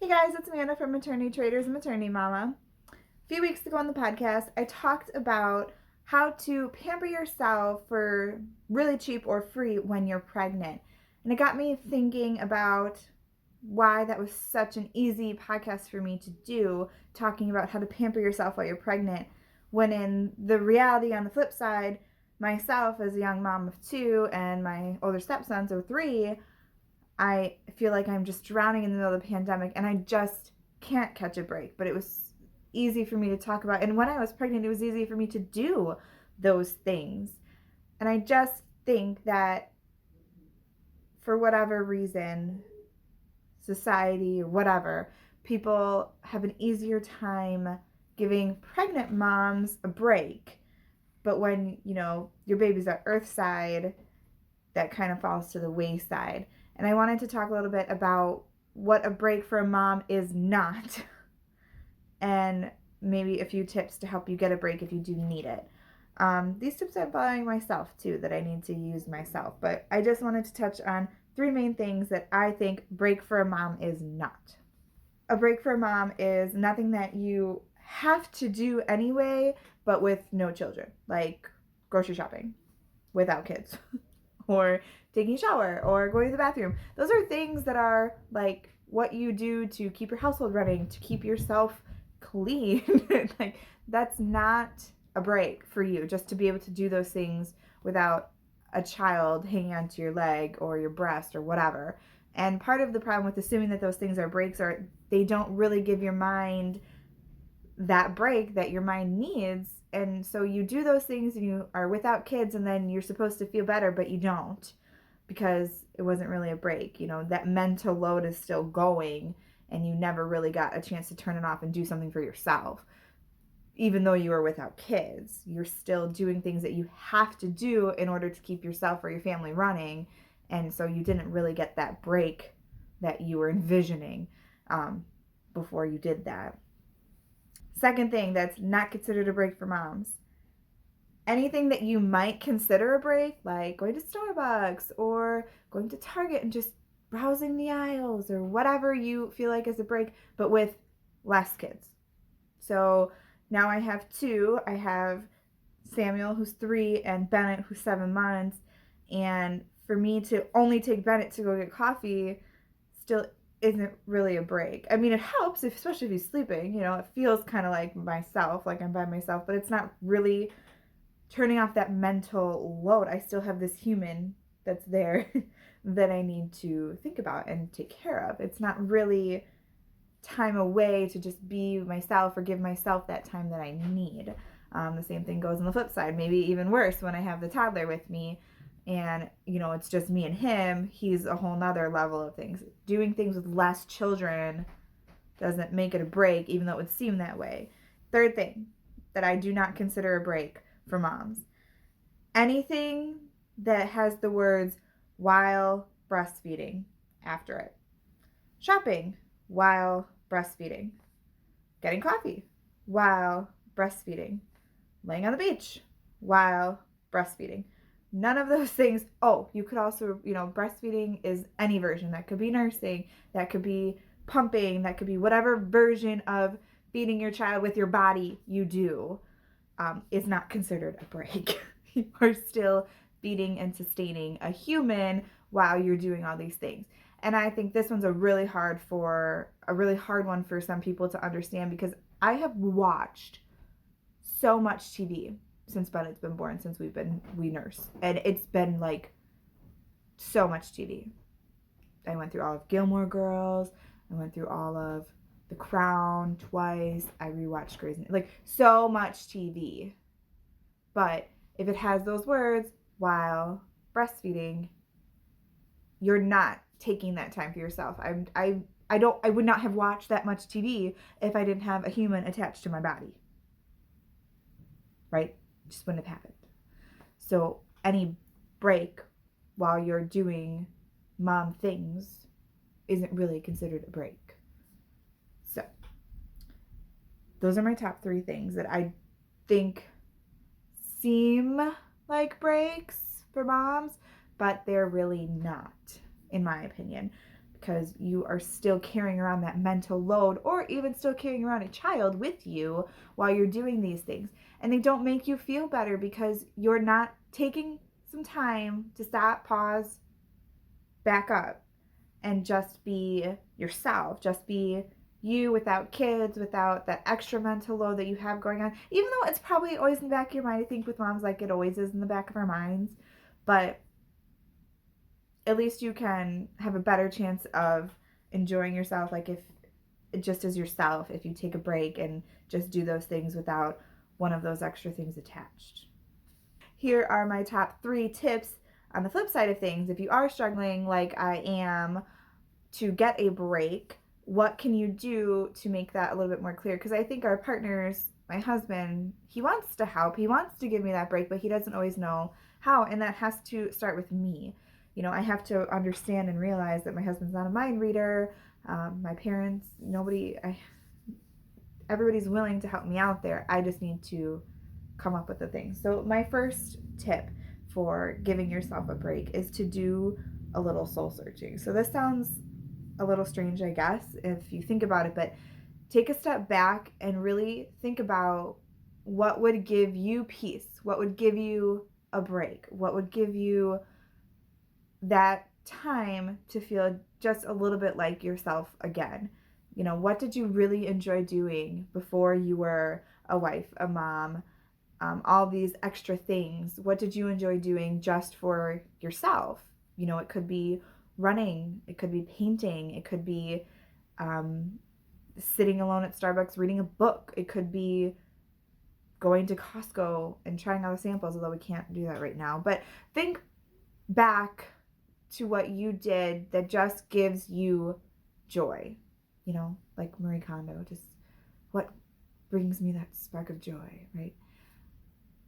Hey guys, it's Amanda from Maternity Traders and Maternity Momma. A few weeks ago on the podcast, I talked about how to pamper yourself for really cheap or free when you're pregnant. And it got me thinking about why that was such an easy podcast for me to do, talking about how to pamper yourself while you're pregnant, when in the reality on the flip side, myself as a young mom of two and my older stepsons of three, I feel like I'm just drowning in the middle of the pandemic and I just can't catch a break. But it was easy for me to talk about. And when I was pregnant, it was easy for me to do those things. And I just think that for whatever reason, society or whatever, people have an easier time giving pregnant moms a break. But when, your baby's at earthside, that kind of falls to the wayside. And I wanted to talk a little bit about what a break for a mom is not, and maybe a few tips to help you get a break if you do need it. These tips I'm following myself too, that I need to use myself, but I just wanted to touch on three main things that I think break for a mom is not. A break for a mom is nothing that you have to do anyway, but with no children, like grocery shopping without kids. Or taking a shower or going to the bathroom. Those are things that are like what you do to keep your household running, to keep yourself clean. Like that's not a break for you, just to be able to do those things without a child hanging onto your leg or your breast or whatever. And part of the problem with assuming that those things are breaks are they don't really give your mind that break that your mind needs. And so you do those things and you are without kids, and then you're supposed to feel better, but you don't, because it wasn't really a break. That mental load is still going and you never really got a chance to turn it off and do something for yourself. Even though you were without kids, you're still doing things that you have to do in order to keep yourself or your family running. And so you didn't really get that break that you were envisioning before you did that. Second thing that's not considered a break for moms. Anything that you might consider a break, like going to Starbucks or going to Target and just browsing the aisles or whatever you feel like is a break, but with less kids. So now I have two. I have Samuel, who's 3, and Bennett, who's 7 months. And for me to only take Bennett to go get coffee still isn't really a break. I mean, it helps, especially if he's sleeping. It feels kind of like myself, like I'm by myself, but it's not really turning off that mental load. I still have this human that's there that I need to think about and take care of. It's not really time away to just be myself or give myself that time that I need. The same thing goes on the flip side, maybe even worse when I have the toddler with me and it's just me and him. He's a whole nother level of things. Doing things with less children doesn't make it a break, even though it would seem that way. Third thing that I do not consider a break for moms: anything that has the words while breastfeeding after it. Shopping while breastfeeding, getting coffee while breastfeeding, laying on the beach while breastfeeding. None of those things. Oh, you could also, breastfeeding is any version. That could be nursing, that could be pumping, that could be whatever version of feeding your child with your body you do, is not considered a break. You are still feeding and sustaining a human while you're doing all these things. And I think this one's a really hard one for some people to understand, because I have watched so much TV since Bennett's been born, since we nurse, and it's been like so much TV. I went through all of Gilmore Girls. I went through all of The Crown twice. I rewatched Grey's Anatomy. Like, so much TV. But if it has those words while breastfeeding, you're not taking that time for yourself. I would not have watched that much TV if I didn't have a human attached to my body. Right? It just wouldn't have happened. So any break while you're doing mom things isn't really considered a break. So those are my top 3 things that I think seem like breaks for moms, but they're really not, in my opinion. because you are still carrying around that mental load, or even still carrying around a child with you while you're doing these things. And they don't make you feel better because you're not taking some time to stop, pause, back up, and just be yourself. Just be you without kids, without that extra mental load that you have going on. Even though it's probably always in the back of your mind. I think with moms, like, it always is in the back of our minds. But at least you can have a better chance of enjoying yourself, like, if just as yourself, if you take a break and just do those things without one of those extra things attached. Here are my top 3 tips on the flip side of things. If you are struggling like I am to get a break, what can you do to make that a little bit more clear? Because I think our partners, my husband, he wants to help, he wants to give me that break, but he doesn't always know how, and that has to start with me. I have to understand and realize that my husband's not a mind reader. My parents, everybody's willing to help me out there. I just need to come up with the things. So my first tip for giving yourself a break is to do a little soul searching. So this sounds a little strange, I guess, if you think about it, but take a step back and really think about what would give you peace, what would give you a break, what would give you that time to feel just a little bit like yourself again. What did you really enjoy doing before you were a wife, a mom, all these extra things? What did you enjoy doing just for yourself? It could be running, it could be painting, it could be sitting alone at Starbucks reading a book, it could be going to Costco and trying all the samples, although we can't do that right now. But think back to what you did that just gives you joy, like Marie Kondo, just what brings me that spark of joy, right?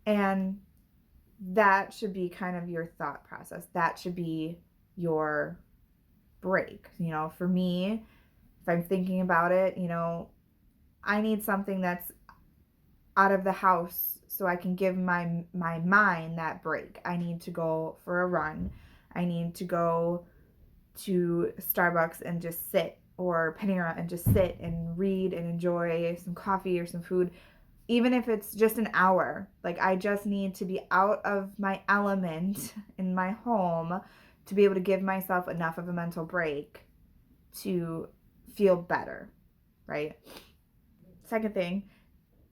And that should be kind of your thought process. That should be your break. For me, if I'm thinking about it, I need something that's out of the house so I can give my mind that break. I need to go for a run. I need to go to Starbucks and just sit, or Panera and just sit and read and enjoy some coffee or some food, even if it's just an hour. Like, I just need to be out of my element in my home to be able to give myself enough of a mental break to feel better, right? Second thing,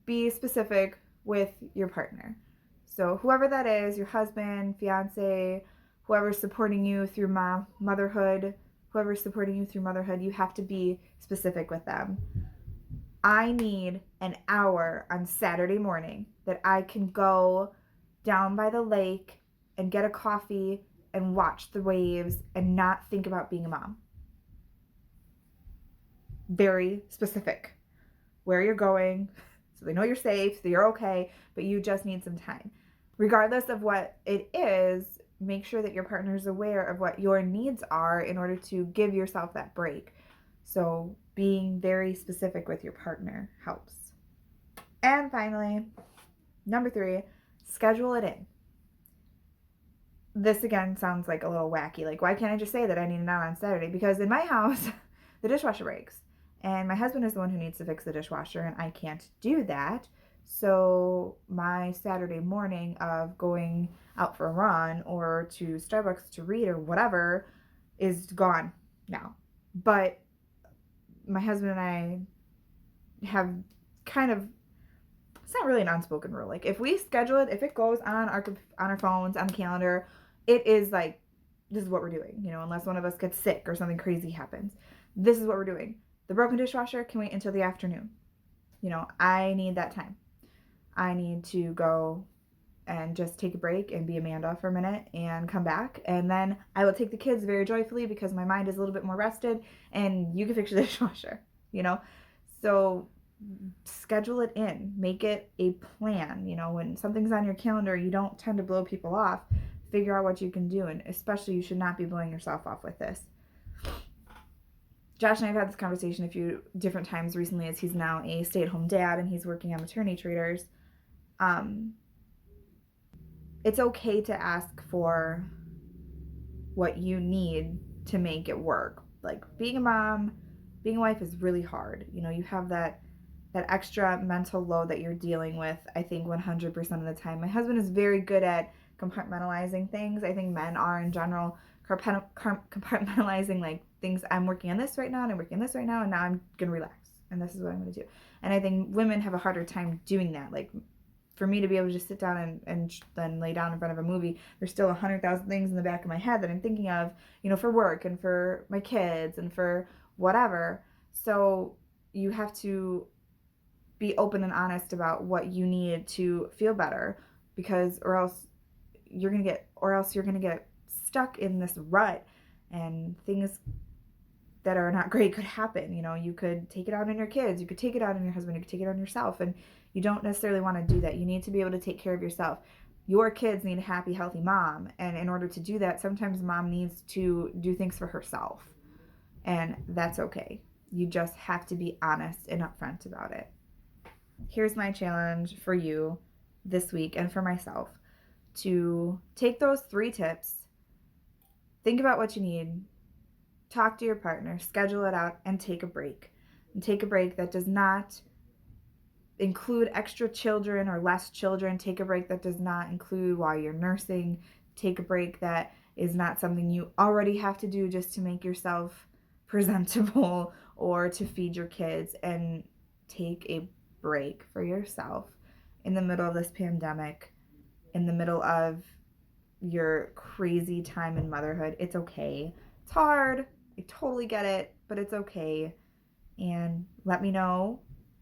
be specific with your partner. So whoever that is, your husband, fiance, whoever's supporting you through motherhood, you have to be specific with them. I need an hour on Saturday morning that I can go down by the lake and get a coffee and watch the waves and not think about being a mom. Very specific. Where you're going, so they know you're safe, so you're okay, but you just need some time. Regardless of what it is, make sure that your partner is aware of what your needs are in order to give yourself that break. So being very specific with your partner helps. And finally, number 3, schedule it in. This again sounds like a little wacky. Like, why can't I just say that I need an hour on Saturday? Because in my house, the dishwasher breaks. And my husband is the one who needs to fix the dishwasher, and I can't do that. So my Saturday morning of going out for a run or to Starbucks to read or whatever is gone now. But my husband and I have kind of, it's not really an unspoken rule. Like, if we schedule it, if it goes on our phones, on the calendar, it is like, this is what we're doing, unless one of us gets sick or something crazy happens. This is what we're doing. The broken dishwasher can wait until the afternoon. I need that time. I need to go and just take a break and be Amanda for a minute and come back. And then I will take the kids very joyfully because my mind is a little bit more rested, and you can fix the dishwasher, So schedule it in. Make it a plan. When something's on your calendar, you don't tend to blow people off. Figure out what you can do, and especially you should not be blowing yourself off with this. Josh and I have had this conversation a few different times recently, as he's now a stay-at-home dad and he's working on maternity traders. It's okay to ask for what you need to make it work, like being a mom, being a wife is really hard. You have that extra mental load that you're dealing with, I think 100% of the time. My husband is very good at compartmentalizing things. I think men are in general compartmentalizing like things. I'm working on this right now and I'm working on this right now and now I'm gonna relax and this is what I'm gonna do. And I think women have a harder time doing that. Like for me to be able to just sit down and then lay down in front of a movie, there's still 100,000 things in the back of my head that I'm thinking of, for work and for my kids and for whatever. So you have to be open and honest about what you need to feel better, because or else you're going to get stuck in this rut, and things that are not great could happen. You could take it out on your kids, you could take it out on your husband, you could take it on yourself, and you don't necessarily want to do that. You need to be able to take care of yourself. Your kids need a happy, healthy mom, and in order to do that, sometimes mom needs to do things for herself, and that's okay. You just have to be honest and upfront about it. Here's my challenge for you this week and for myself: to take those 3 tips, think about what you need, talk to your partner, schedule it out, and take a break. And take a break that does not include extra children or less children. Take a break that does not include while you're nursing. Take a break that is not something you already have to do just to make yourself presentable or to feed your kids. And take a break for yourself in the middle of this pandemic, in the middle of your crazy time in motherhood. It's okay. It's hard. I totally get it, but it's okay. And let me know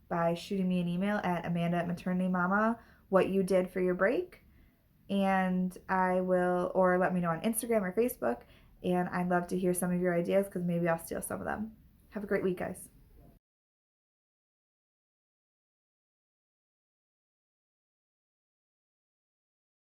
by shooting me an email at Amanda@MaternityMomma what you did for your break. And or let me know on Instagram or Facebook. And I'd love to hear some of your ideas, because maybe I'll steal some of them. Have a great week, guys.